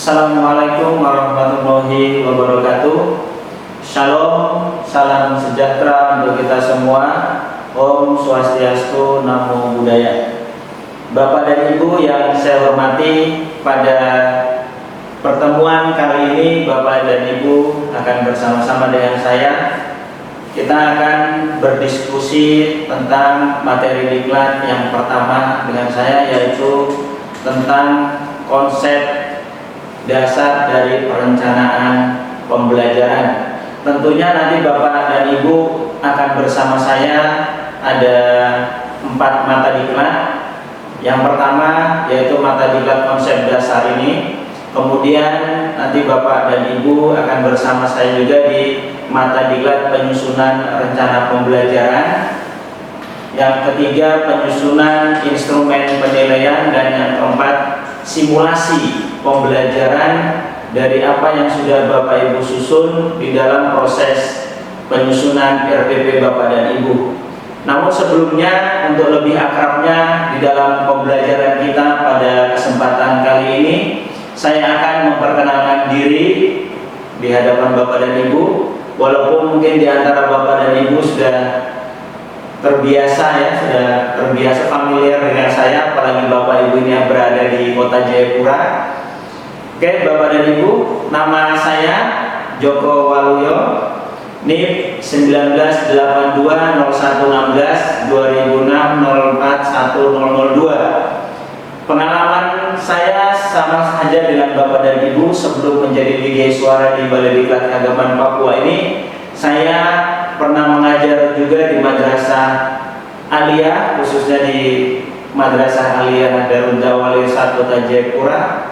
Assalamualaikum warahmatullahi wabarakatuh. Shalom, salam sejahtera untuk kita semua. Om Swastiastu, Namo Buddhaya. Bapak dan Ibu yang saya hormati, pada pertemuan kali ini Bapak dan Ibu akan bersama-sama dengan saya. Kita akan berdiskusi tentang materi diklat yang pertama dengan saya, yaitu tentang konsep dasar dari perencanaan pembelajaran. Tentunya nanti Bapak dan Ibu akan bersama saya ada 4 mata diklat. Yang pertama yaitu mata diklat konsep dasar ini. Kemudian nanti Bapak dan Ibu akan bersama saya juga di mata diklat penyusunan rencana pembelajaran. Yang ketiga penyusunan instrumen penilaian, dan yang keempat simulasi pembelajaran dari apa yang sudah Bapak Ibu susun di dalam proses penyusunan RPP Bapak dan Ibu. Namun sebelumnya, untuk lebih akrabnya di dalam pembelajaran kita pada kesempatan kali ini, saya akan memperkenalkan diri di hadapan Bapak dan Ibu. Walaupun mungkin di antara Bapak dan Ibu sudah terbiasa sudah terbiasa familiar dengan saya, apalagi Bapak Ibu ini yang berada di Kota Jayapura. Oke, Bapak dan Ibu, nama saya Joko Waluyo, NIP 198116-2006-041002. Pengalaman saya sama saja dengan Bapak dan Ibu. Sebelum menjadi ligai suara di Balai Diklat Keagamaan Papua ini, saya pernah mengajar juga di Madrasah Aliyah, khususnya di Madrasah Aliyah Darul Dawali 1 Kota Jayapura,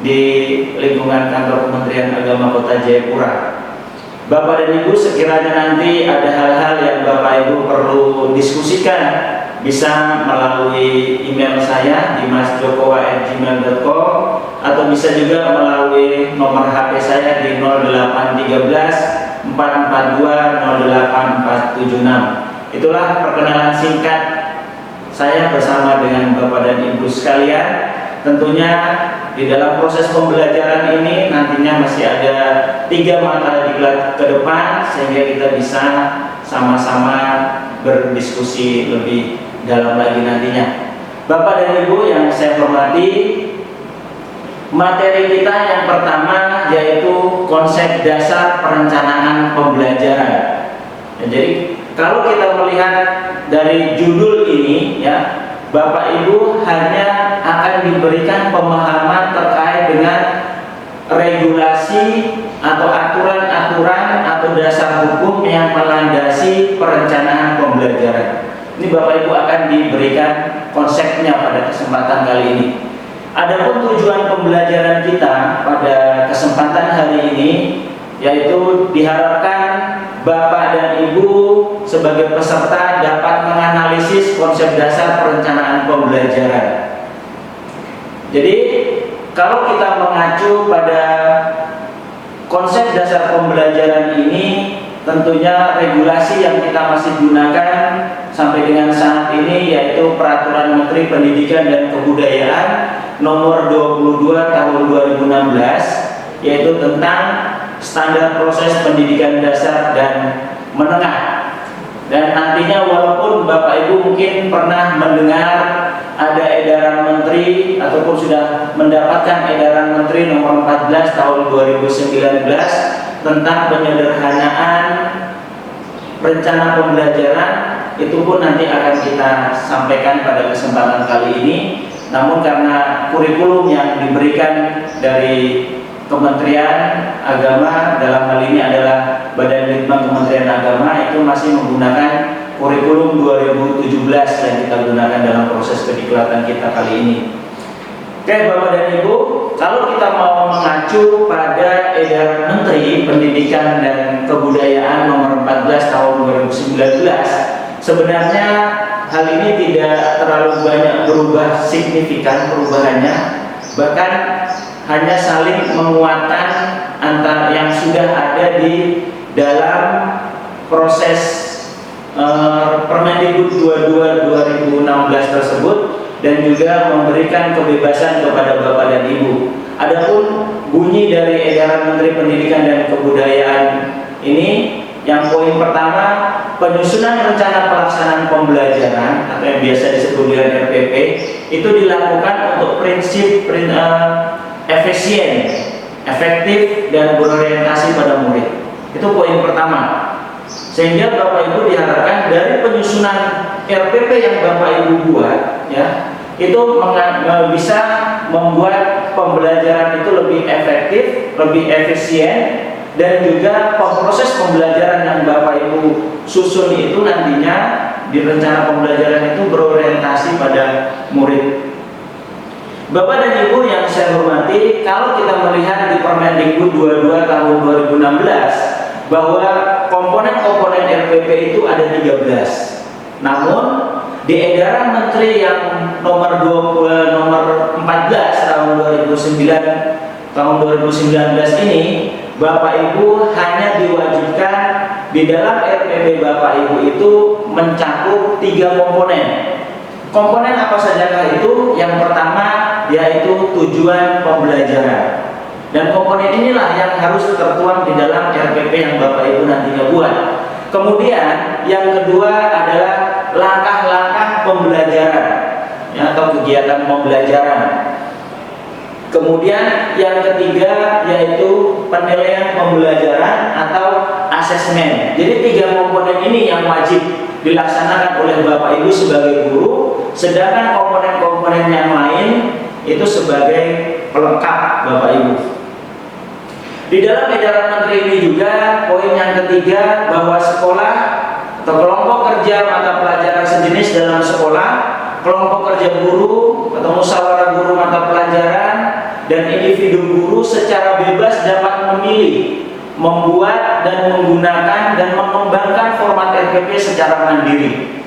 di lingkungan kantor Kementerian Agama Kota Jayapura. Bapak dan Ibu, sekiranya nanti ada hal-hal yang Bapak Ibu perlu diskusikan, bisa melalui email saya di masjokowa@gmail.com, atau bisa juga melalui nomor HP saya di 0813 442 08476. Itulah perkenalan singkat saya bersama dengan Bapak dan Ibu sekalian. Tentunya di dalam proses pembelajaran ini nantinya masih ada 3 mata diklat ke depan, sehingga kita bisa sama-sama berdiskusi lebih dalam lagi nantinya. Bapak dan Ibu yang saya hormati, materi kita yang pertama yaitu konsep dasar perencanaan pembelajaran. Jadi kalau kita melihat dari judul ini, Bapak Ibu hanya akan diberikan pemahaman terkait dengan regulasi atau aturan-aturan atau dasar hukum yang melandasi perencanaan pembelajaran. Ini Bapak Ibu akan diberikan konsepnya pada kesempatan kali ini. Adapun tujuan pembelajaran kita pada kesempatan hari ini, yaitu diharapkan Bapak dan Ibu sebagai peserta dapat menganalisis konsep dasar perencanaan pembelajaran. Jadi kalau kita mengacu pada konsep dasar pembelajaran ini, tentunya regulasi yang kita masih gunakan sampai dengan saat ini yaitu Peraturan Menteri Pendidikan dan Kebudayaan Nomor 22 Tahun 2016, yaitu tentang standar proses pendidikan dasar dan menengah. Dan nantinya walaupun Bapak Ibu mungkin pernah mendengar ada edaran menteri ataupun sudah mendapatkan edaran menteri nomor 14 tahun 2019 tentang penyederhanaan rencana pembelajaran, itu pun nanti akan kita sampaikan pada kesempatan kali ini. Namun karena kurikulum yang diberikan dari Kementerian Agama, dalam hal ini adalah Badan Litbang Kementerian Agama, itu masih menggunakan kurikulum 2017 yang kita gunakan dalam proses kediklatan kita kali ini. Oke Bapak dan Ibu, kalau kita mau mengacu pada edaran Menteri Pendidikan dan Kebudayaan nomor 14 tahun 2019, sebenarnya hal ini tidak terlalu banyak berubah signifikan perubahannya, bahkan hanya saling menguatkan antara yang sudah ada di dalam proses Permendikbud 22 2016 tersebut, dan juga memberikan kebebasan kepada Bapak dan Ibu. Adapun bunyi dari edaran Menteri Pendidikan dan Kebudayaan ini, yang poin pertama, penyusunan rencana pelaksanaan pembelajaran atau yang biasa disebut dengan RPP itu dilakukan untuk prinsip efisien, efektif, dan berorientasi pada murid. Itu poin pertama. Sehingga Bapak Ibu diharapkan dari penyusunan RPP yang Bapak Ibu buat, ya, itu bisa membuat pembelajaran itu lebih efektif, lebih efisien, dan juga proses pembelajaran yang Bapak Ibu susun itu nantinya di rencana pembelajaran itu berorientasi pada murid. Bapak dan Ibu yang saya hormati, kalau kita melihat di Permendikbud 22 tahun 2016 bahwa komponen-komponen RPP itu ada 13. Namun di edaran Menteri yang nomor 14 tahun 2019 ini, Bapak Ibu hanya diwajibkan di dalam RPP Bapak Ibu itu mencakup 3 komponen. Komponen apa sajakah itu? Yang pertama yaitu tujuan pembelajaran. Dan komponen inilah yang harus tertuang di dalam RPP yang Bapak Ibu nantinya buat. Kemudian yang kedua adalah langkah-langkah pembelajaran, ya, atau kegiatan pembelajaran. Kemudian yang ketiga yaitu penilaian pembelajaran atau asesmen. Jadi 3 komponen ini yang wajib dilaksanakan oleh Bapak Ibu sebagai guru, sedangkan komponen-komponen yang lain itu sebagai pelengkap Bapak Ibu. Di dalam edaran Menteri ini juga poin yang ketiga bahwa sekolah atau kelompok kerja mata pelajaran sejenis dalam sekolah, kelompok kerja guru atau musyawarah guru mata pelajaran, dan individu guru secara bebas dapat memilih, membuat dan menggunakan dan mengembangkan format RPP secara mandiri.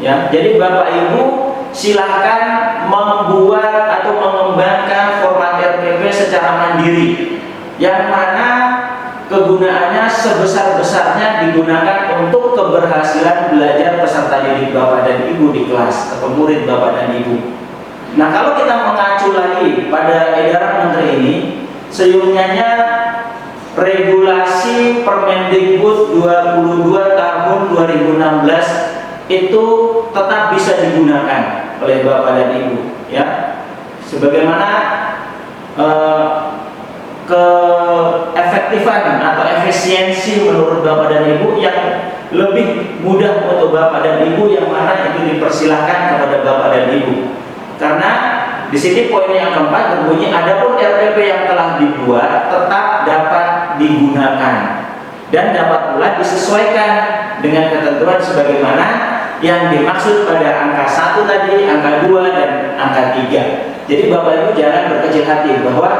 Ya, jadi Bapak Ibu silahkan membuat atau mengembangkan format RPP secara mandiri, yang mana kegunaannya sebesar-besarnya digunakan untuk keberhasilan belajar peserta didik Bapak dan Ibu di kelas atau murid Bapak dan Ibu. Nah, kalau kita mengacu lagi pada edaran Menteri ini, seyumnyanya regulasi Permendikbud 22 tahun 2016 itu tetap bisa digunakan oleh Bapak dan Ibu, ya. Sebagaimana keefektifan atau efisiensi menurut Bapak dan Ibu yang lebih mudah untuk Bapak dan Ibu, yang mana itu dipersilahkan kepada Bapak dan Ibu. Karena di sini poin yang keempat berbunyi, adapun RPP yang telah dibuat tetap dapat digunakan dan dapat pula disesuaikan dengan ketentuan sebagaimana yang dimaksud pada angka 1 tadi, angka 2 dan angka 3. Jadi Bapak Ibu jangan berkecil hati bahwa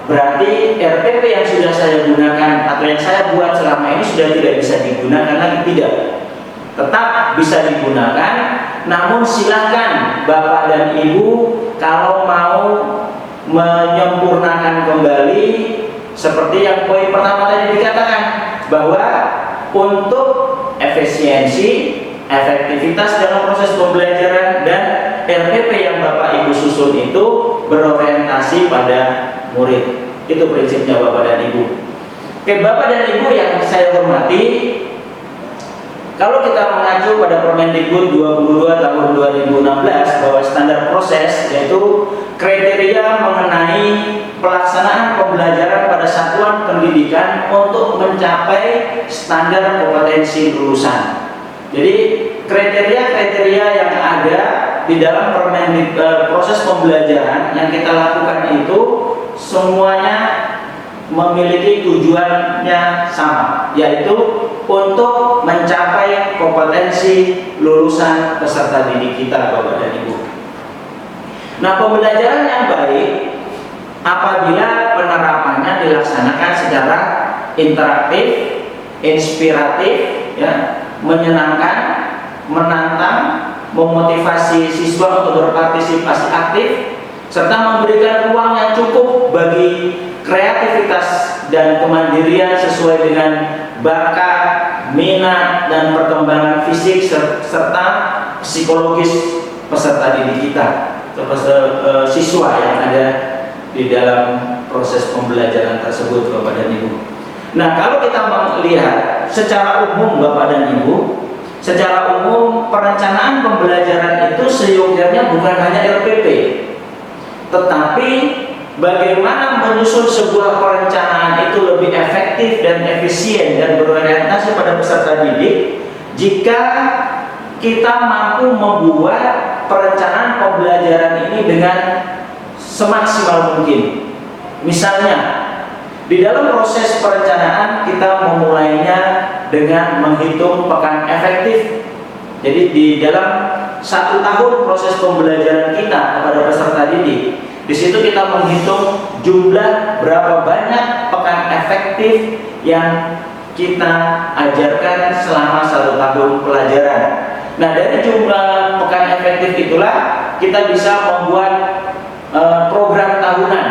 berarti RPP yang sudah saya gunakan atau yang saya buat selama ini sudah tidak bisa digunakan lagi. Tidak, tetap bisa digunakan, namun silahkan Bapak dan Ibu kalau mau menyempurnakan kembali seperti yang poin pertama tadi dikatakan, bahwa untuk efisiensi, efektivitas dalam proses pembelajaran dan RPP yang Bapak Ibu susun itu berorientasi pada murid. Itu prinsipnya Bapak dan Ibu. Oke, Bapak dan Ibu yang saya hormati, kalau kita mengacu pada Permendikbud 22 tahun 2016 bahwa standar proses yaitu kriteria mengenai pelaksanaan pembelajaran pada satuan pendidikan untuk mencapai standar kompetensi lulusan. Jadi kriteria-kriteria yang ada di dalam proses pembelajaran yang kita lakukan itu semuanya memiliki tujuannya sama, yaitu untuk mencapai kompetensi lulusan peserta didik kita, Bapak dan Ibu. Nah, pembelajaran yang baik apabila penerapannya dilaksanakan secara interaktif, inspiratif, ya, menyenangkan, menantang, memotivasi siswa untuk berpartisipasi aktif, serta memberikan ruang yang cukup bagi kreativitas dan kemandirian sesuai dengan bakat, minat, dan perkembangan fisik serta psikologis peserta didik kita, siswa yang ada di dalam proses pembelajaran tersebut, Bapak dan Ibu. Nah, kalau kita melihat secara umum, Bapak dan Ibu, secara umum perencanaan pembelajaran itu seyogyanya bukan hanya RPP, tetapi bagaimana menyusun sebuah perencanaan itu lebih efektif dan efisien dan berorientasi pada peserta didik jika kita mampu membuat perencanaan pembelajaran ini dengan semaksimal mungkin. Misalnya, di dalam proses perencanaan kita memulainya dengan menghitung pekan efektif. Jadi di dalam 1 tahun proses pembelajaran kita kepada peserta didik, di situ kita menghitung jumlah berapa banyak pekan efektif yang kita ajarkan selama 1 tahun pelajaran. Nah, dari jumlah pekan efektif itulah kita bisa membuat program tahunan.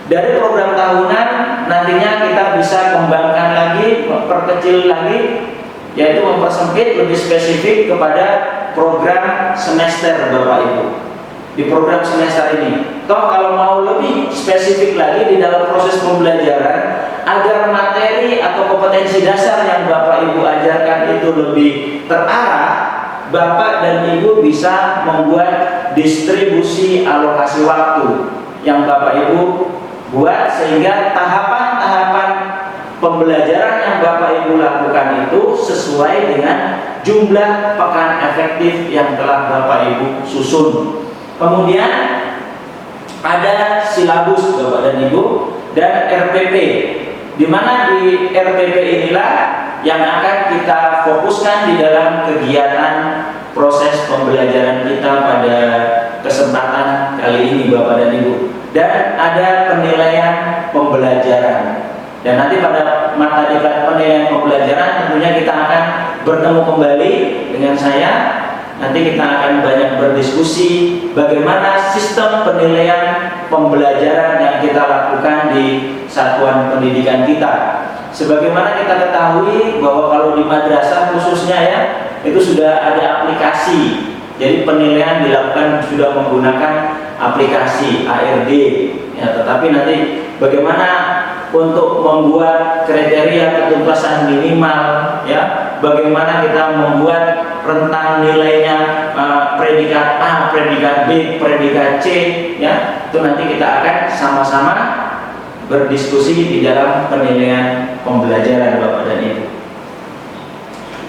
Dari program tahunan nantinya kita bisa kembangkan lagi, memperkecil lagi, yaitu mempersempit lebih spesifik kepada program semester, Bapak Ibu. Di program semester ini, toh kalau mau lebih spesifik lagi di dalam proses pembelajaran, agar materi atau kompetensi dasar yang Bapak Ibu ajarkan itu lebih terarah, Bapak dan Ibu bisa membuat distribusi alokasi waktu yang Bapak Ibu buat, sehingga tahapan-tahapan pembelajaran yang Bapak Ibu lakukan itu sesuai dengan jumlah pekan efektif yang telah Bapak Ibu susun. Kemudian ada silabus, Bapak dan Ibu, dan RPP, di mana di RPP inilah yang akan kita fokuskan di dalam kegiatan proses pembelajaran kita pada kesempatan kali ini, Bapak dan Ibu. Dan ada penilaian pembelajaran. Dan nanti pada mata diklat penilaian pembelajaran tentunya kita akan bertemu kembali dengan saya. Nanti kita akan banyak berdiskusi bagaimana sistem penilaian pembelajaran yang kita lakukan di satuan pendidikan kita. Sebagaimana kita ketahui bahwa kalau di madrasah khususnya ya, itu sudah ada aplikasi. Jadi penilaian dilakukan sudah menggunakan aplikasi ARD. Ya, tetapi nanti bagaimana untuk membuat kriteria ketuntasan minimal, ya, bagaimana kita membuat rentang nilainya predikat A, predikat B, predikat C, ya, itu nanti kita akan sama-sama berdiskusi di dalam penilaian pembelajaran, Bapak dan Ibu.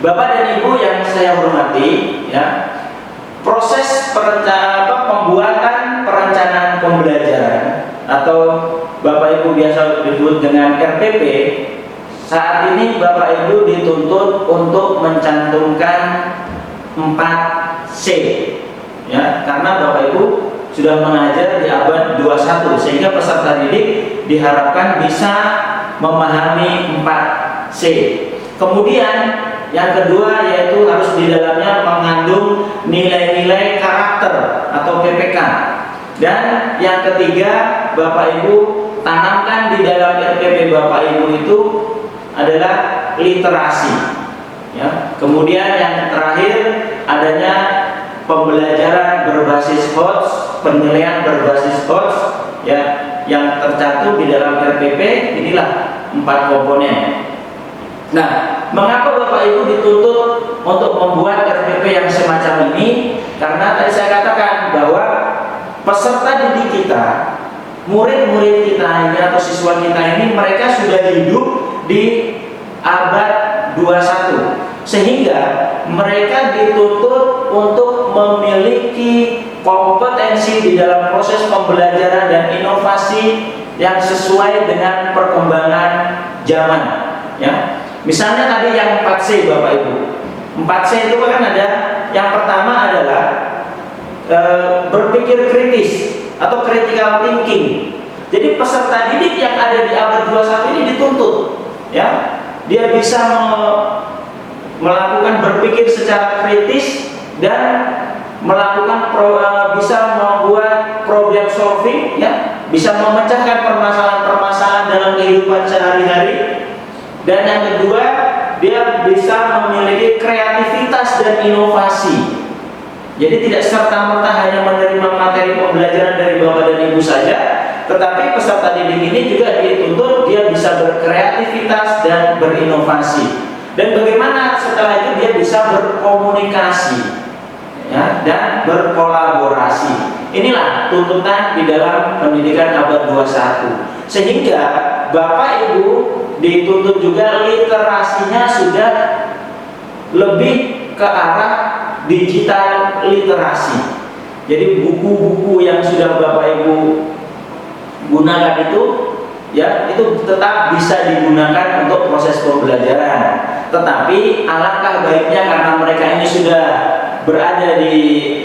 Bapak dan Ibu yang saya hormati, ya, proses pembuatan perencanaan pembelajaran atau Bapak Ibu biasa disebut dengan RPP, saat ini Bapak Ibu dituntut untuk mencantumkan 4C, ya, karena Bapak Ibu sudah mengajar di abad 21, sehingga peserta didik diharapkan bisa memahami 4C. Kemudian yang kedua yaitu harus di dalamnya mengandung nilai-nilai karakter atau PPK. Dan yang ketiga, Bapak Ibu tanamkan di dalam RPP Bapak Ibu itu adalah literasi, ya. Kemudian yang terakhir adanya pembelajaran berbasis HOTS, penilaian berbasis HOTS, ya, yang tercantum di dalam RPP. Inilah 4 komponen. Nah, mengapa Bapak Ibu dituntut untuk membuat RPP yang semacam ini? Karena tadi saya katakan bahwa peserta didik kita, murid-murid kita ini atau siswa kita ini, mereka sudah hidup di abad 21, sehingga mereka dituntut untuk memiliki kompetensi di dalam proses pembelajaran dan inovasi yang sesuai dengan perkembangan zaman, ya. Misalnya tadi yang 4C, Bapak Ibu. 4C itu kan ada, yang pertama adalah berpikir kritis atau critical thinking. Jadi peserta didik yang ada di abad 21 ini dituntut, ya, dia bisa melakukan berpikir secara kritis dan melakukan bisa membuat problem solving, ya, bisa memecahkan permasalahan-permasalahan dalam kehidupan sehari-hari. Dan yang kedua, dia bisa memiliki kreativitas dan inovasi. Jadi tidak serta-merta hanya menerima materi pembelajaran dari Bapak dan Ibu saja, tetapi peserta didik ini juga dituntut dia bisa berkreativitas dan berinovasi. Dan bagaimana setelah itu dia bisa berkomunikasi, ya, dan berkolaborasi. Inilah tuntutan di dalam pendidikan abad 21. Sehingga Bapak Ibu dituntut juga literasinya sudah lebih ke arah digital literasi. Jadi buku-buku yang sudah Bapak Ibu gunakan itu, ya, itu tetap bisa digunakan untuk proses pembelajaran. Tetapi alangkah baiknya karena mereka ini sudah berada di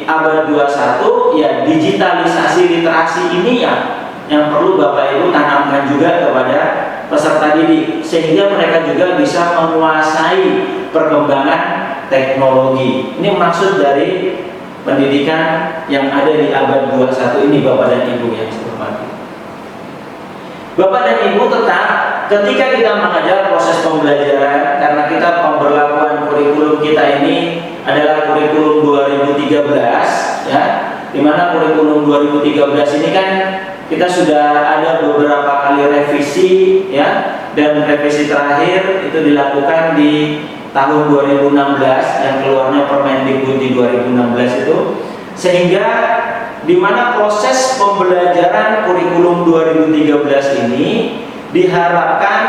abad 21, ya, digitalisasi literasi ini yang perlu Bapak Ibu tanamkan juga kepada peserta didik, sehingga mereka juga bisa menguasai perkembangan teknologi. Ini maksud dari pendidikan yang ada di abad 21 ini, Bapak dan Ibu yang saya hormati. Bapak dan Ibu, tetap ketika kita mengajar proses pembelajaran, karena kita pemberlakuan kurikulum kita ini adalah kurikulum 2013, ya, dimana kurikulum 2013 ini kan kita sudah ada beberapa kali revisi, ya, dan revisi terakhir itu dilakukan di tahun 2016 yang keluarnya Permendikbud di 2016 itu, sehingga di mana proses pembelajaran kurikulum 2013 ini diharapkan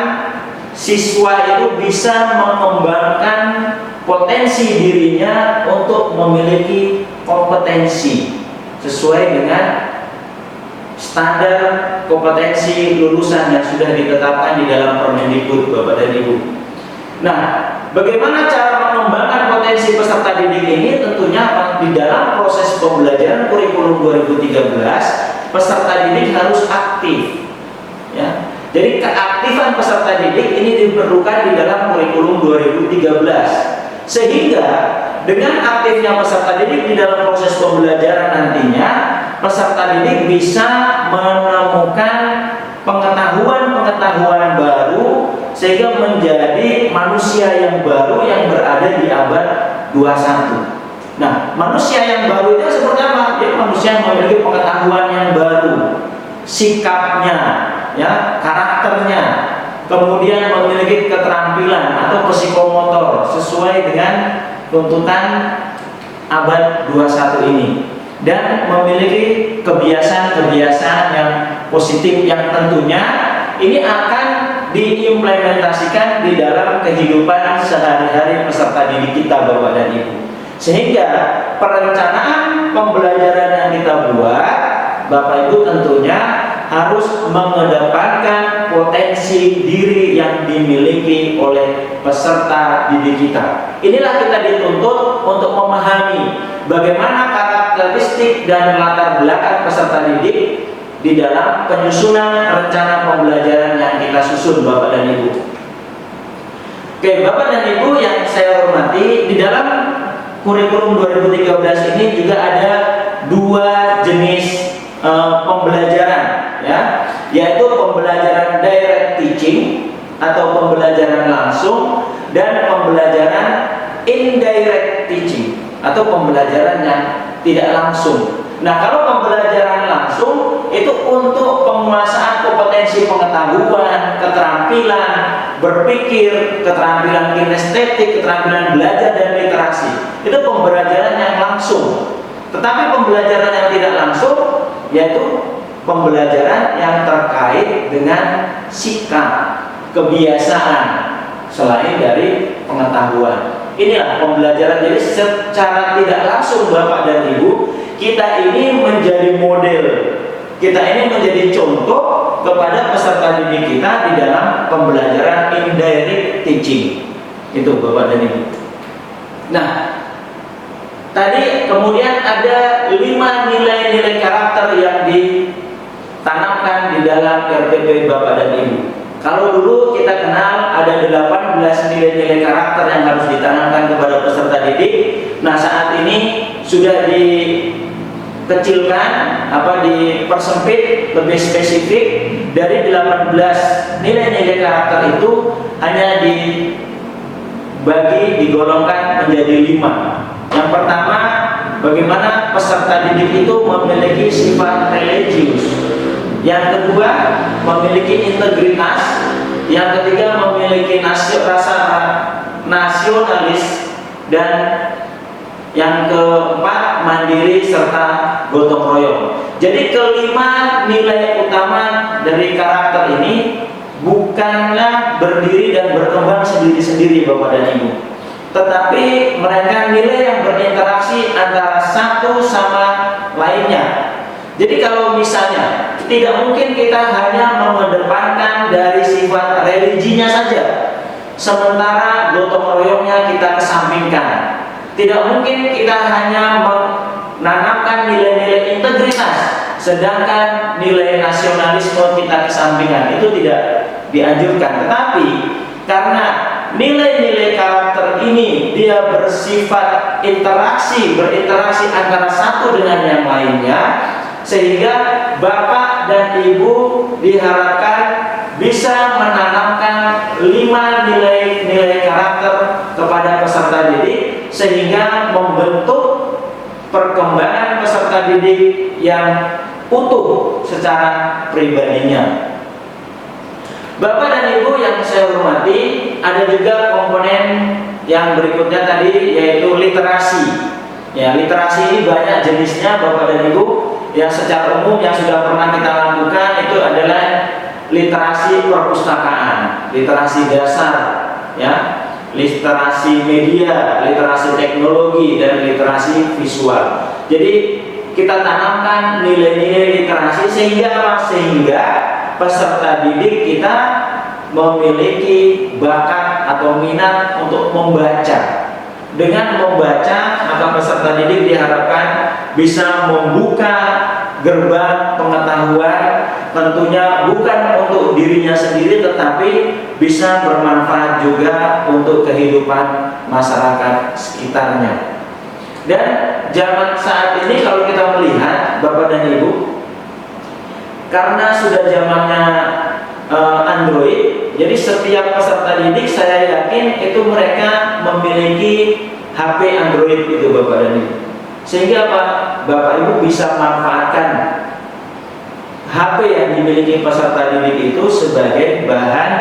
siswa itu bisa mengembangkan potensi dirinya untuk memiliki kompetensi sesuai dengan standar kompetensi lulusan yang sudah ditetapkan di dalam Permendikbud, Bapak dan Ibu. Nah, bagaimana cara mengembangkan potensi peserta didik ini? Tentunya di dalam proses pembelajaran kurikulum 2013, peserta didik harus aktif, ya. Jadi keaktifan peserta didik ini diperlukan di dalam kurikulum 2013. Sehingga dengan aktifnya peserta didik di dalam proses pembelajaran nantinya, peserta didik bisa menemukan pengetahuan-pengetahuan baru sehingga menjadi manusia yang baru yang berada di abad 21. Nah, manusia yang baru itu seperti apa? Dia manusia yang memiliki pengetahuan yang baru, sikapnya, ya, karakternya, kemudian memiliki keterampilan atau psikomotor sesuai dengan tuntutan abad 21 ini, dan memiliki kebiasaan-kebiasaan yang positif yang tentunya ini akan diimplementasikan di dalam kehidupan sehari-hari peserta didik kita, Bapak dan Ibu. Sehingga perencanaan pembelajaran yang kita buat, Bapak Ibu, tentunya harus mengedepankan potensi diri yang dimiliki oleh peserta didik kita. Inilah kita dituntut untuk memahami bagaimana karakteristik dan latar belakang peserta didik di dalam penyusunan rencana pembelajaran yang kita susun, Bapak dan Ibu. Oke, Bapak dan Ibu yang saya hormati, di dalam kurikulum 2013 ini juga ada dua jenis pembelajaran, ya, yaitu pembelajaran direct teaching atau pembelajaran langsung dan pembelajaran indirect teaching atau pembelajaran yang tidak langsung. Nah, kalau pembelajaran langsung itu untuk penguasaan kompetensi pengetahuan, keterampilan berpikir, keterampilan kinestetik, keterampilan belajar dan literasi. Itu pembelajaran yang langsung. Tetapi pembelajaran yang tidak langsung yaitu pembelajaran yang terkait dengan sikap, kebiasaan selain dari pengetahuan. Inilah pembelajaran. Jadi secara tidak langsung, Bapak dan Ibu, kita ini menjadi model, kita ini menjadi contoh kepada peserta didik kita di dalam pembelajaran indirect teaching. Itu, Bapak dan Ibu. Nah, tadi kemudian ada 5 nilai-nilai karakter yang ditanamkan di dalam RPP, Bapak dan Ibu. Kalau dulu kita kenal ada 18 nilai-nilai karakter yang harus ditanamkan kepada peserta didik. Nah, saat ini sudah dikecilkan, dipersempit lebih spesifik. Dari 18 nilai-nilai karakter itu hanya digolongkan menjadi 5. Yang pertama, bagaimana peserta didik itu memiliki sifat religius. Yang kedua, memiliki integritas. Yang ketiga, memiliki rasa nasionalis. Dan yang keempat, mandiri serta gotong royong. Jadi kelima nilai utama dari karakter ini bukanlah berdiri dan berkembang sendiri-sendiri Bapak dan Ibu, tetapi mereka nilai yang berinteraksi antara satu sama lainnya. Jadi kalau misalnya tidak mungkin kita hanya mengedepankan dari sifat religinya saja, sementara gotong royongnya kita kesampingkan. Tidak mungkin kita hanya menanamkan nilai-nilai integritas, sedangkan nilai nasionalisme kita kesampingkan. Itu tidak dianjurkan. Tetapi karena nilai-nilai karakter ini dia bersifat berinteraksi antara satu dengan yang lainnya, sehingga Bapak dan Ibu diharapkan bisa menanamkan 5 nilai-nilai karakter kepada peserta didik, sehingga membentuk perkembangan peserta didik yang utuh secara pribadinya. Bapak dan Ibu yang saya hormati, ada juga komponen yang berikutnya tadi, yaitu literasi. Ya, literasi ini banyak jenisnya Bapak dan Ibu. Yang secara umum yang sudah pernah kita lakukan itu adalah literasi perpustakaan, literasi dasar, ya, literasi media, literasi teknologi, dan literasi visual. Jadi kita tanamkan nilai-nilai literasi sehingga peserta didik kita memiliki bakat atau minat untuk membaca. Dengan membaca, maka peserta didik diharapkan bisa membuka gerbang pengetahuan, tentunya bukan untuk dirinya sendiri, tetapi bisa bermanfaat juga untuk kehidupan masyarakat sekitarnya. Dan zaman saat ini kalau kita melihat Bapak dan Ibu, karena sudah zamannya Android, jadi setiap peserta didik saya yakin itu mereka memiliki HP Android itu Bapak dan Ibu. Sehingga Bapak Ibu bisa manfaatkan HP yang dimiliki peserta didik itu sebagai bahan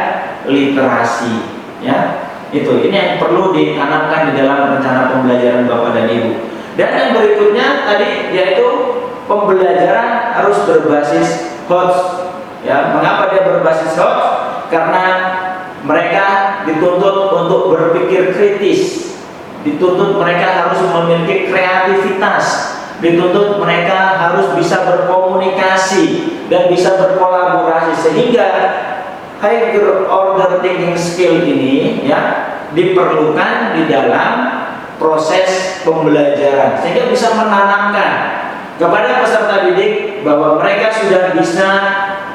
literasi, ya. Ini yang perlu ditanamkan di dalam rencana pembelajaran Bapak dan Ibu. Dan yang berikutnya tadi yaitu pembelajaran harus berbasis HOTS. Ya, mengapa dia berbasis HOTS? Karena mereka dituntut untuk berpikir kritis, dituntut mereka harus memiliki kreativitas, dituntut mereka harus bisa berkomunikasi dan bisa berkolaborasi, sehingga higher order thinking skill ini ya diperlukan di dalam proses pembelajaran, sehingga bisa menanamkan kepada peserta didik bahwa mereka sudah bisa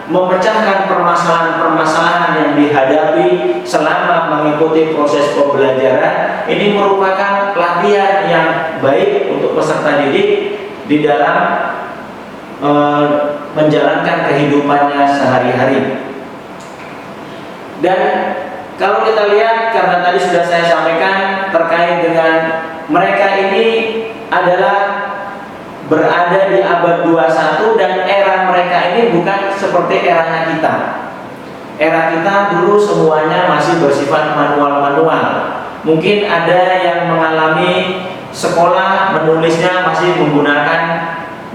memecahkan permasalahan-permasalahan yang dihadapi selama mengikuti proses pembelajaran. Ini merupakan pelatihan yang baik untuk peserta didik di dalam menjalankan kehidupannya sehari-hari. Dan kalau kita lihat, karena tadi sudah saya sampaikan terkait dengan mereka ini adalah berada di abad 21 dan era mereka ini bukan seperti eranya kita. Era kita dulu semuanya masih bersifat manual-manual. Mungkin ada yang mengalami sekolah menulisnya masih menggunakan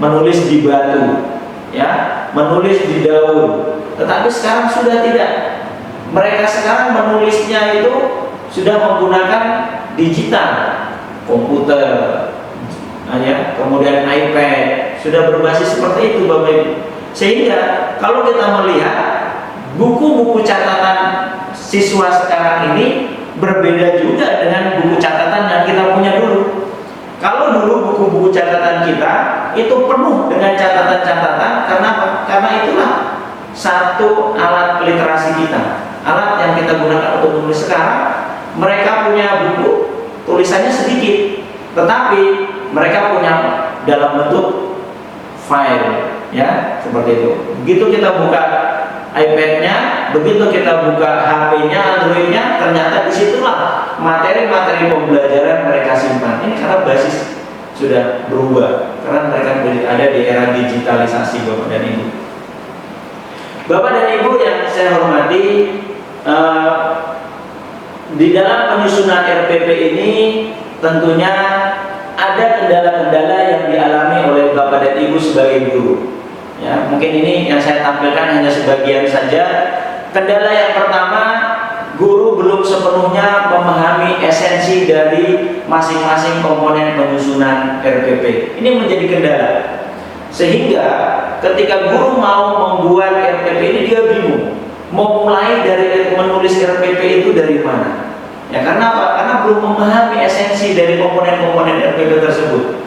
menulis di batu, ya, menulis di daun. Tetapi sekarang sudah tidak. Mereka sekarang menulisnya itu sudah menggunakan digital, komputer, ya, kemudian iPad, sudah berbasis seperti itu Bapak Ibu. Sehingga kalau kita melihat buku-buku catatan siswa sekarang ini berbeda juga dengan buku catatan yang kita punya dulu. Kalau dulu buku-buku catatan kita itu penuh dengan catatan-catatan, karena itulah satu alat literasi kita, alat yang kita gunakan untuk menulis. Sekarang mereka punya buku tulisannya sedikit, tetapi mereka punya dalam bentuk file, ya, seperti itu. Begitu kita buka iPad-nya, begitu kita buka HP-nya, Android-nya, ternyata disitulah materi-materi pembelajaran mereka simpan. Ini karena basis sudah berubah, karena mereka ada di era digitalisasi Bapak dan Ibu. Bapak dan Ibu yang saya hormati, di dalam penyusunan RPP ini tentunya ada kendala-kendala yang dialami oleh Bapak dan Ibu sebagai guru. Ya, mungkin ini yang saya tampilkan hanya sebagian saja. Kendala yang pertama, guru belum sepenuhnya memahami esensi dari masing-masing komponen penyusunan RPP. Ini menjadi kendala. Sehingga ketika guru mau membuat RPP ini dia bingung. Mau mulai dari menulis RPP itu dari mana? Ya karena apa? Karena belum memahami esensi dari komponen-komponen RPP tersebut.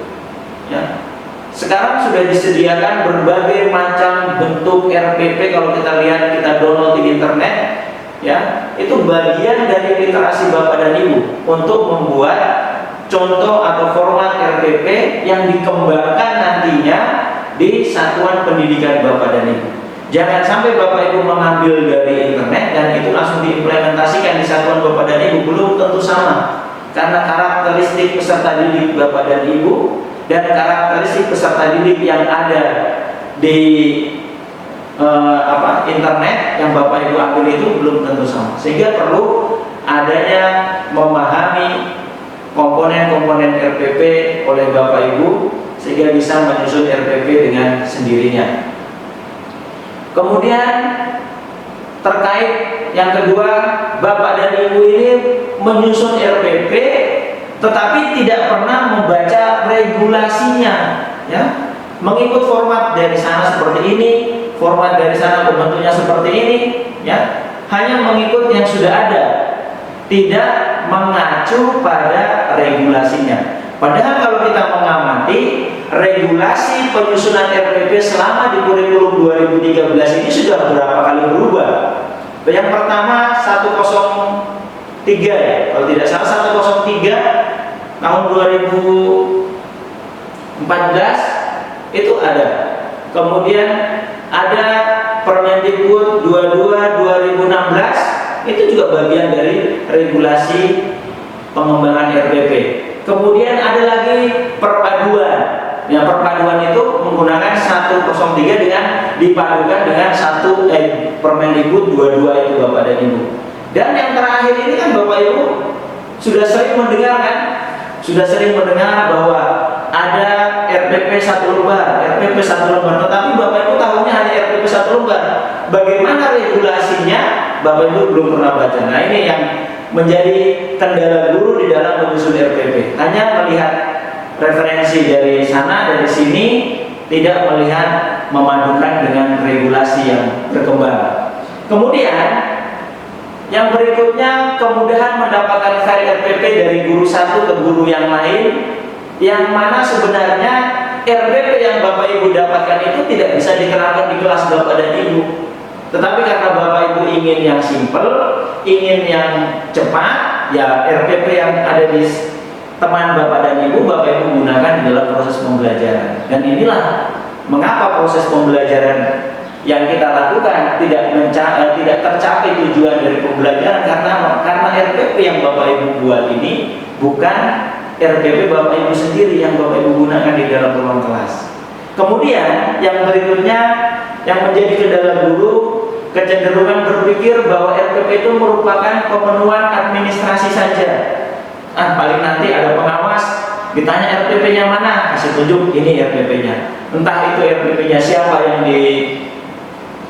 Ya. Sekarang sudah disediakan berbagai macam bentuk RPP. Kalau kita lihat, kita download di internet, ya, itu bagian dari literasi Bapak dan Ibu untuk membuat contoh atau format RPP yang dikembangkan nantinya di satuan pendidikan Bapak dan Ibu. Jangan sampai Bapak Ibu mengambil dari internet dan itu langsung diimplementasikan di satuan Bapak dan Ibu, belum tentu sama. Karena karakteristik peserta didik Bapak dan Ibu dan karakteristik peserta didik yang ada di internet yang Bapak Ibu ambil itu belum tentu sama. Sehingga perlu adanya memahami komponen-komponen RPP oleh Bapak Ibu sehingga bisa menyusun RPP dengan sendirinya. Kemudian terkait yang kedua, Bapak dan Ibu ini menyusun RPP tetapi tidak pernah membaca regulasinya, ya. Mengikut format dari sana seperti ini, format dari sana bentuknya seperti ini, ya. Hanya mengikut yang sudah ada, tidak mengacu pada regulasinya. Padahal kalau kita mengamati regulasi penyusunan RPP selama di kurikulum 2013 ini sudah berapa kali berubah. Yang pertama 103 ya, kalau tidak salah 103 tahun 2014 itu ada. Kemudian ada Permendikbud 22 2016 itu juga bagian dari regulasi pengembangan RPP. Kemudian ada lagi perpaduan. Ya, perpaduan itu menggunakan 103 dengan dipadukan dengan Permendikbud 22 itu Bapak dan Ibu. Dan yang terakhir ini kan Bapak Ibu sudah sering mendengar kan? Sudah sering mendengar bahwa ada RPP 1 lembar, RPP 1 lembar, tetapi Bapak Ibu tahunya hanya RPP 1 lembar. Bagaimana regulasinya? Bapak Ibu belum pernah baca. Nah, ini yang menjadi kendala guru di dalam menyusun RPP. Hanya melihat referensi dari sana, dari sini, tidak melihat memadukan dengan regulasi yang berkembang. Kemudian yang berikutnya, kemudahan mendapatkan file RPP dari guru satu ke guru yang lain, yang mana sebenarnya RPP yang Bapak Ibu dapatkan itu tidak bisa diterapkan di kelas Bapak dan Ibu. Tetapi karena Bapak Ibu ingin yang simple, ingin yang cepat, ya RPP yang ada di teman Bapak dan Ibu, Bapak Ibu gunakan di dalam proses pembelajaran. Dan inilah mengapa proses pembelajaran yang kita lakukan tidak tercapai tujuan dari pembelajaran karena RPP yang Bapak Ibu buat ini bukan RPP Bapak Ibu sendiri yang Bapak Ibu gunakan di dalam ruang kelas. Kemudian yang berikutnya yang menjadi kendala guru, kecenderungan berpikir bahwa RPP itu merupakan pemenuhan administrasi saja. Paling nanti ada pengawas, ditanya RPP-nya mana, kasih tunjuk ini RPP-nya. Entah itu RPP-nya siapa yang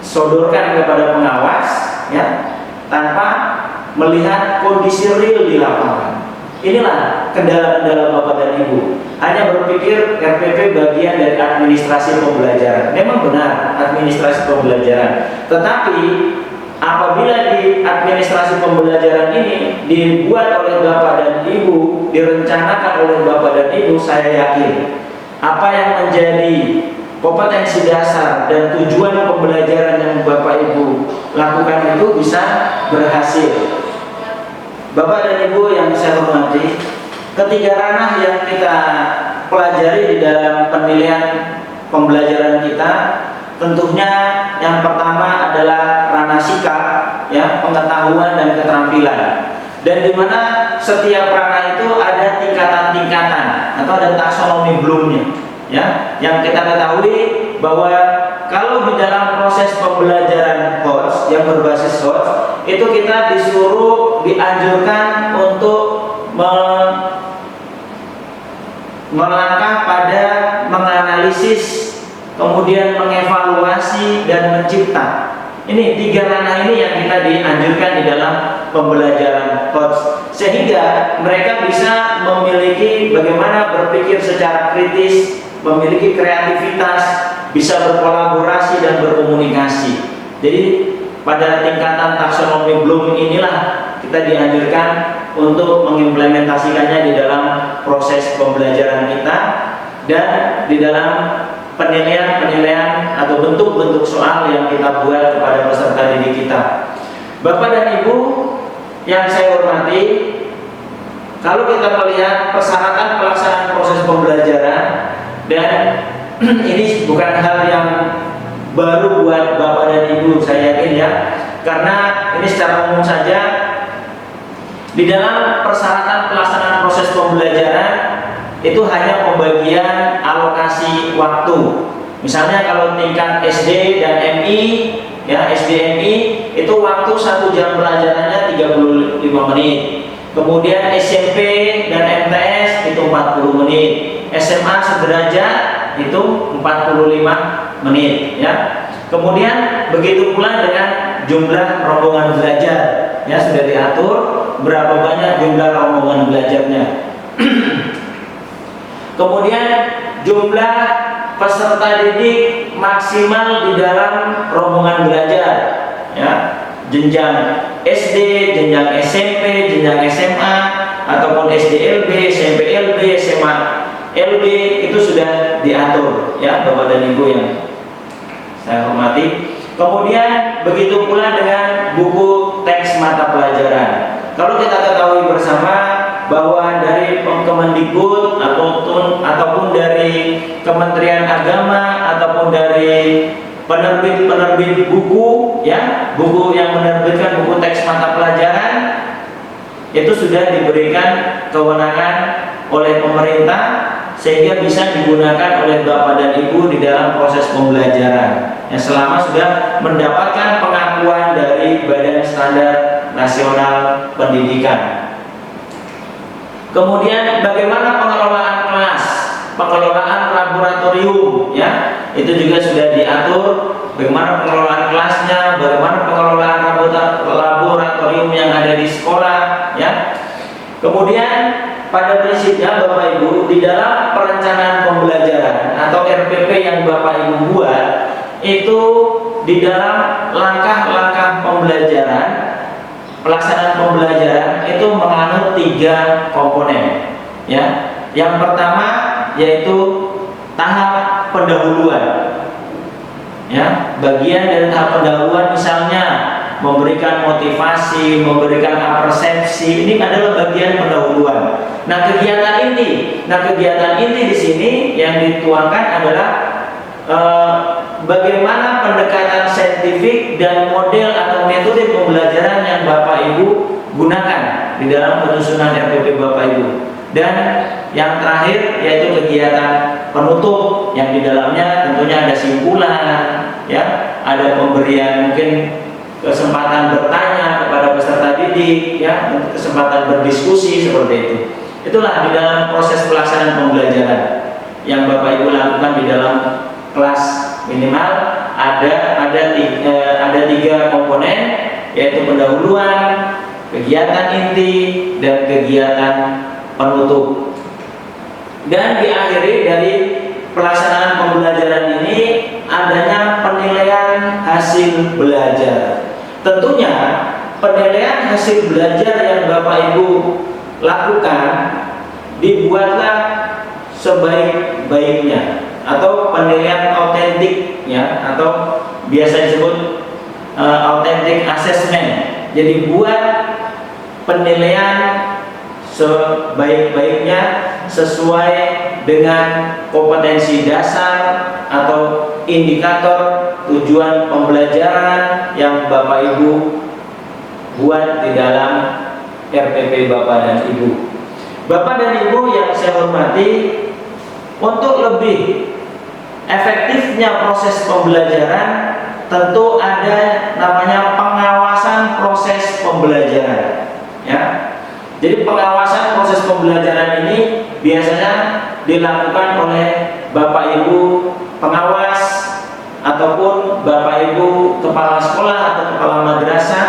disodorkan kepada pengawas, ya, tanpa melihat kondisi real di lapangan. Inilah kendala-kendala Bapak dan Ibu. Hanya berpikir RPP bagian dari administrasi pembelajaran. Memang benar administrasi pembelajaran. Tetapi apabila di administrasi pembelajaran ini dibuat oleh Bapak dan Ibu, direncanakan oleh Bapak dan Ibu, saya yakin apa yang menjadi kompetensi dasar dan tujuan pembelajaran yang Bapak Ibu lakukan itu bisa berhasil. Bapak dan Ibu yang saya hormati, ketiga ranah yang kita pelajari di dalam penilaian pembelajaran kita, tentunya yang pertama adalah ranah sikap, ya, pengetahuan dan keterampilan. Dan di mana setiap ranah itu ada tingkatan-tingkatan atau ada taksonomi Bloomnya, ya. Yang kita ketahui bahwa kalau di dalam proses pembelajaran HOTS yang berbasis HOTS itu kita dianjurkan untuk melangkah pada menganalisis, kemudian mengevaluasi dan mencipta. Ini 3 ranah ini yang kita dianjurkan di dalam pembelajaran HOTS, sehingga mereka bisa memiliki bagaimana berpikir secara kritis, memiliki kreativitas, bisa berkolaborasi dan berkomunikasi. Jadi pada tingkatan taksonomi Bloom inilah kita dianjurkan untuk mengimplementasikannya di dalam proses pembelajaran kita dan di dalam penilaian atau bentuk-bentuk soal yang kita buat kepada peserta didik kita. Bapak dan Ibu yang saya hormati, kalau kita melihat persyaratan pelaksanaan proses pembelajaran, dan ini bukan hal yang baru buat Bapak dan Ibu, saya yakin ya, karena ini secara umum saja di dalam persyaratan pelaksanaan proses pembelajaran itu hanya pembagian alokasi waktu. Misalnya kalau tingkat SD dan MI, ya SD MI itu waktu 1 jam pelajarannya 35 menit. Kemudian SMP dan MTS itu 40 menit. SMA sederajat itu 45 menit, ya. Kemudian begitu pula dengan jumlah rombongan belajar, ya sudah diatur berapa banyak jumlah rombongan belajarnya. Kemudian jumlah peserta didik maksimal di dalam rombongan belajar, ya, jenjang SD, jenjang SMP, jenjang SMA, ataupun SDLB, SMPLB, SMA LB itu sudah diatur, ya Bapak dan Ibu yang saya hormati. Kemudian begitu pula dengan buku teks mata pelajaran. Kalau kita ketahui bersama bahwa dari Kemendikbud ataupun dari Kementerian Agama ataupun dari penerbit buku, ya, buku yang menerbitkan buku teks mata pelajaran itu sudah diberikan kewenangan oleh pemerintah sehingga bisa digunakan oleh Bapak dan Ibu di dalam proses pembelajaran, yang selama sudah mendapatkan pengakuan dari Badan Standar Nasional Pendidikan. Kemudian bagaimana pengelolaan kelas, pengelolaan laboratorium, ya, itu juga sudah diatur bagaimana pengelolaan kelasnya, bagaimana pengelolaan laboratorium yang ada di sekolah, ya. Kemudian pada prinsipnya Bapak Ibu di dalam perencanaan pembelajaran atau RPP yang Bapak Ibu buat itu di dalam langkah-langkah pembelajaran, pelaksanaan pembelajaran itu menganut 3 komponen, ya. Yang pertama yaitu tahap pendahuluan, ya. Bagian dari tahap pendahuluan misalnya memberikan motivasi, memberikan persepsi, ini adalah bagian pendahuluan. Nah, kegiatan inti di sini yang dituangkan adalah bagaimana pendekatan saintifik dan model atau metode pembelajaran yang Bapak Ibu gunakan di dalam penyusunan RPP Bapak Ibu. Dan yang terakhir yaitu kegiatan penutup yang di dalamnya tentunya ada simpulan, ya, ada pemberian mungkin kesempatan bertanya kepada peserta didik, ya, kesempatan berdiskusi seperti itu. Itulah di dalam proses pelaksanaan pembelajaran yang Bapak Ibu lakukan di dalam kelas. Minimal ada 3 komponen, yaitu pendahuluan, kegiatan inti, dan kegiatan penutup. Dan diakhiri dari pelaksanaan pembelajaran ini adanya penilaian hasil belajar. Tentunya penilaian hasil belajar yang Bapak Ibu lakukan dibuatlah sebaik-baiknya, atau penilaian autentik, ya, atau biasa disebut authentic assessment. Jadi buat penilaian sebaik-baiknya sesuai dengan kompetensi dasar atau indikator tujuan pembelajaran yang Bapak Ibu buat di dalam RPP Bapak dan Ibu. Bapak dan Ibu yang saya hormati, untuk lebih efektifnya proses pembelajaran tentu ada namanya pengawasan proses pembelajaran, ya. Jadi pengawasan proses pembelajaran ini biasanya dilakukan oleh Bapak Ibu pengawas ataupun Bapak Ibu kepala sekolah atau kepala madrasah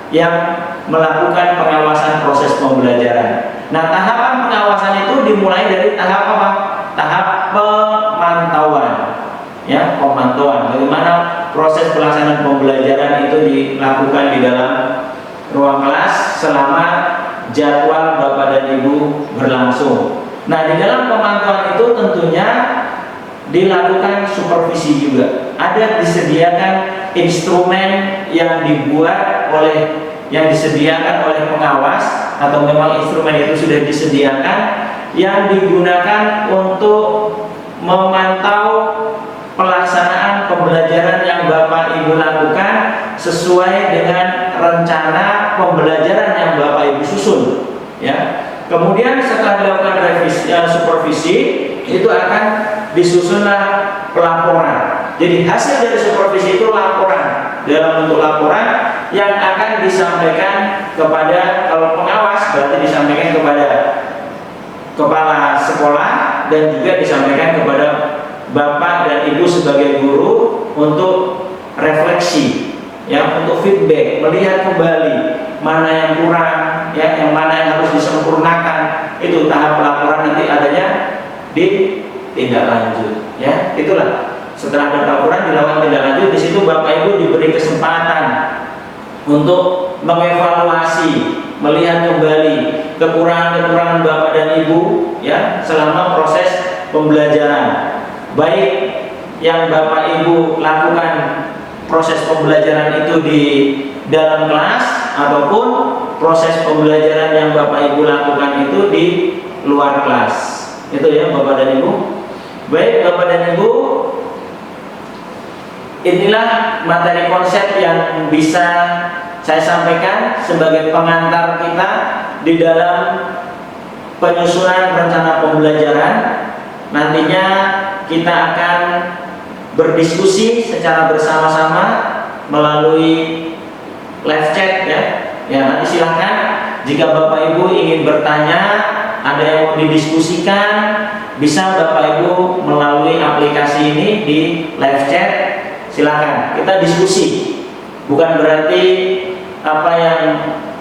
yang melakukan pengawasan proses pembelajaran. Nah, tahapan pengawasan itu dimulai dari tahap apa? Tahap pemantauan. Ya, pemantauan. Bagaimana proses pelaksanaan pembelajaran itu dilakukan di dalam ruang kelas selama jadwal Bapak dan Ibu berlangsung. Nah, di dalam pemantauan itu tentunya dilakukan supervisi juga. Ada disediakan instrumen yang disediakan oleh pengawas, atau memang instrumen itu sudah disediakan yang digunakan untuk memantau pelaksanaan pembelajaran yang Bapak Ibu lakukan sesuai dengan rencana pembelajaran yang Bapak Ibu susun, ya. Kemudian setelah dilakukan revisi, supervisi, itu akan disusunlah pelaporan. Jadi hasil dari supervisi itu laporan, dalam bentuk laporan yang akan disampaikan kepada, kalau pengawas berarti disampaikan kepada kepala sekolah dan juga disampaikan kepada Bapak dan Ibu sebagai guru untuk refleksi, ya, untuk feedback, melihat kembali mana yang kurang, ya, yang mana yang harus disempurnakan. Itu tahap pelaporan, nanti adanya di tindak lanjut, ya. Itulah setelah ada laporan dilakukan tindak lanjut. Di situ Bapak Ibu diberi kesempatan untuk mengevaluasi, melihat kembali kekurangan-kekurangan Bapak dan Ibu, ya, selama proses pembelajaran. Baik yang Bapak Ibu lakukan proses pembelajaran itu di dalam kelas ataupun proses pembelajaran yang Bapak Ibu lakukan itu di luar kelas. Itu ya Bapak dan Ibu. Baik Bapak dan Ibu, inilah materi konsep yang bisa saya sampaikan sebagai pengantar kita di dalam penyusunan rencana pembelajaran. Nantinya kita akan berdiskusi secara bersama-sama melalui live chat, ya. Ya, nanti silahkan jika Bapak Ibu ingin bertanya, ada yang mau didiskusikan, bisa Bapak Ibu melalui aplikasi ini di live chat. Silahkan kita diskusi. Bukan berarti apa yang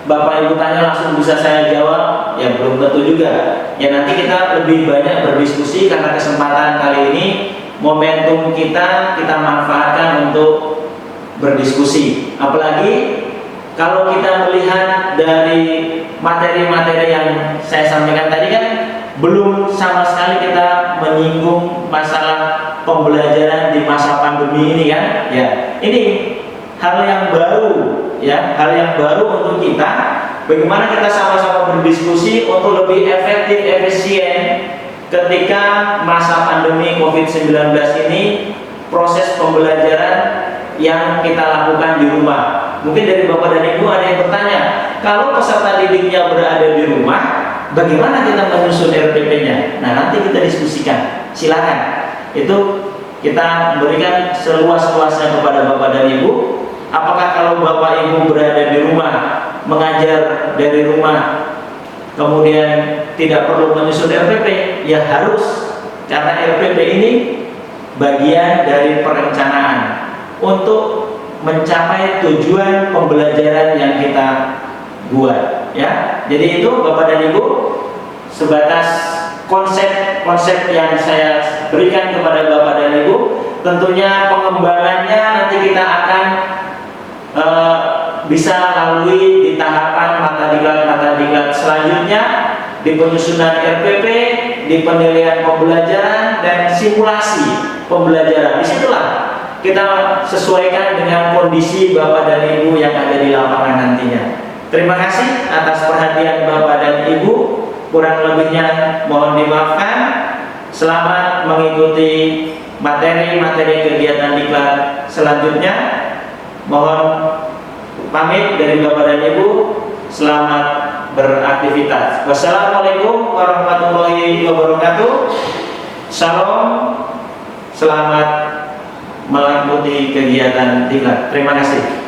Bapak Ibu tanya langsung bisa saya jawab, ya belum tentu juga. Ya nanti kita lebih banyak berdiskusi karena kesempatan kali ini momentum kita manfaatkan untuk berdiskusi. Apalagi kalau kita melihat dari materi-materi yang saya sampaikan tadi kan belum sama sekali kita menyinggung masalah pembelajaran di masa pandemi ini kan. Ya, ini hal yang baru, ya, hal yang baru untuk kita. Bagaimana kita sama-sama berdiskusi untuk lebih efektif, efisien ketika masa pandemi COVID-19 ini, proses pembelajaran yang kita lakukan di rumah. Mungkin dari Bapak dan Ibu ada yang bertanya, kalau peserta didiknya berada di rumah, bagaimana kita menyusun RPP-nya? Nah, nanti kita diskusikan. Silakan. Itu kita berikan seluas-luasnya kepada Bapak dan Ibu. Apakah kalau Bapak Ibu berada di rumah, mengajar dari rumah, kemudian tidak perlu menyusun RPP? Ya harus, karena RPP ini bagian dari perencanaan untuk mencapai tujuan pembelajaran yang kita buat, ya. Jadi itu Bapak dan Ibu sebatas konsep yang saya berikan kepada Bapak dan Ibu. Tentunya pengembangannya nanti kita akan bisa lalui di tahapan mata diklat selanjutnya, di penyusunan RPP, di penilaian pembelajaran dan simulasi pembelajaran. Disitulah kita sesuaikan dengan kondisi Bapak dan Ibu yang ada di lapangan nantinya. Terima kasih atas perhatian Bapak dan Ibu. Kurang lebihnya mohon dimaafkan. Selamat mengikuti materi-materi kegiatan diklat selanjutnya. Mohon pamit dari Bapak dan Ibu. Selamat beraktivitas. Wassalamualaikum warahmatullahi wabarakatuh. Salam. Selamat mengikuti kegiatan Diklat. Terima kasih.